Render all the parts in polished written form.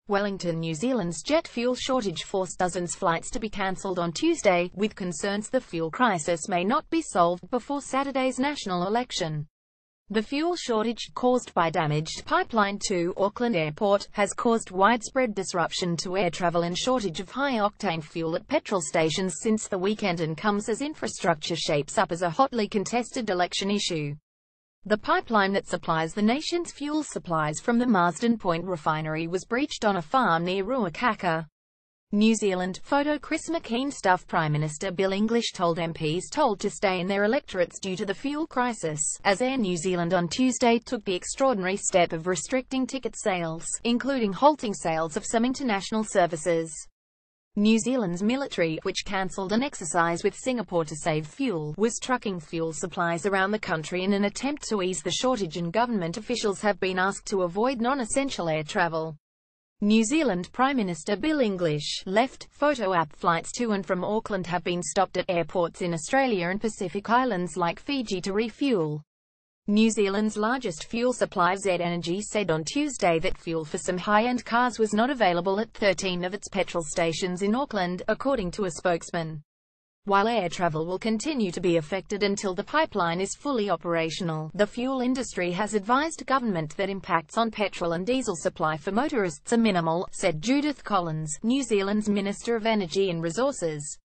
Wellington, New Zealand's jet fuel shortage forced dozens of flights to be cancelled on Tuesday, with concerns the fuel crisis may not be solved before Saturday's national election. The fuel shortage, caused by damaged pipeline to Auckland Airport, has caused widespread disruption to air travel and shortage of high-octane fuel at petrol stations since the weekend, and comes as infrastructure shapes up as a hotly contested election issue. The pipeline that supplies the nation's fuel supplies from the Marsden Point refinery was breached on a farm near Ruakaka, New Zealand. Photo Chris McKean. Stuff Prime Minister Bill English told MPs to stay in their electorates due to the fuel crisis, as Air New Zealand on Tuesday took the extraordinary step of restricting ticket sales, including halting sales of some international services. New Zealand's military, which cancelled an exercise with Singapore to save fuel, was trucking fuel supplies around the country in an attempt to ease the shortage, and government officials have been asked to avoid non-essential air travel. New Zealand Prime Minister Bill English left. Photo app. Flights to and from Auckland have been stopped at airports in Australia and Pacific Islands like Fiji to refuel. New Zealand's largest fuel supplier Z Energy said on Tuesday that fuel for some high-end cars was not available at 13 of its petrol stations in Auckland, according to a spokesman. While air travel will continue to be affected until the pipeline is fully operational, the fuel industry has advised government that impacts on petrol and diesel supply for motorists are minimal, said Judith Collins, New Zealand's Minister of Energy and Resources.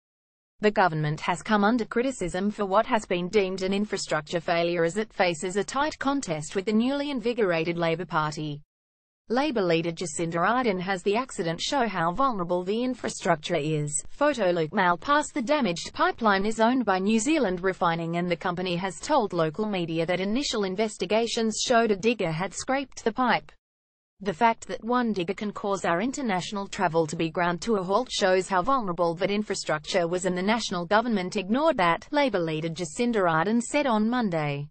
The government has come under criticism for what has been deemed an infrastructure failure as it faces a tight contest with the newly invigorated Labour Party. Labour leader Jacinda Ardern has the accident show how vulnerable the infrastructure is. Photo Luke Mal. Past the damaged pipeline is owned by New Zealand Refining, and the company has told local media that initial investigations showed a digger had scraped the pipe. The fact that one digger can cause our international travel to be ground to a halt shows how vulnerable that infrastructure was, and the national government ignored that, Labour leader Jacinda Ardern said on Monday.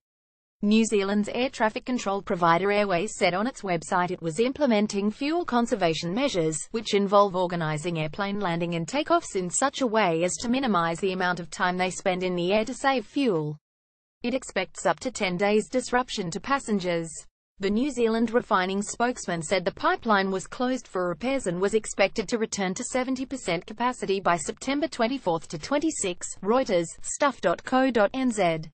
New Zealand's air traffic control provider Airways said on its website it was implementing fuel conservation measures, which involve organising airplane landing and takeoffs in such a way as to minimise the amount of time they spend in the air to save fuel. It expects up to 10 days disruption to passengers. The New Zealand refining spokesman said the pipeline was closed for repairs and was expected to return to 70% capacity by September 24 to 26. Reuters. Stuff.co.nz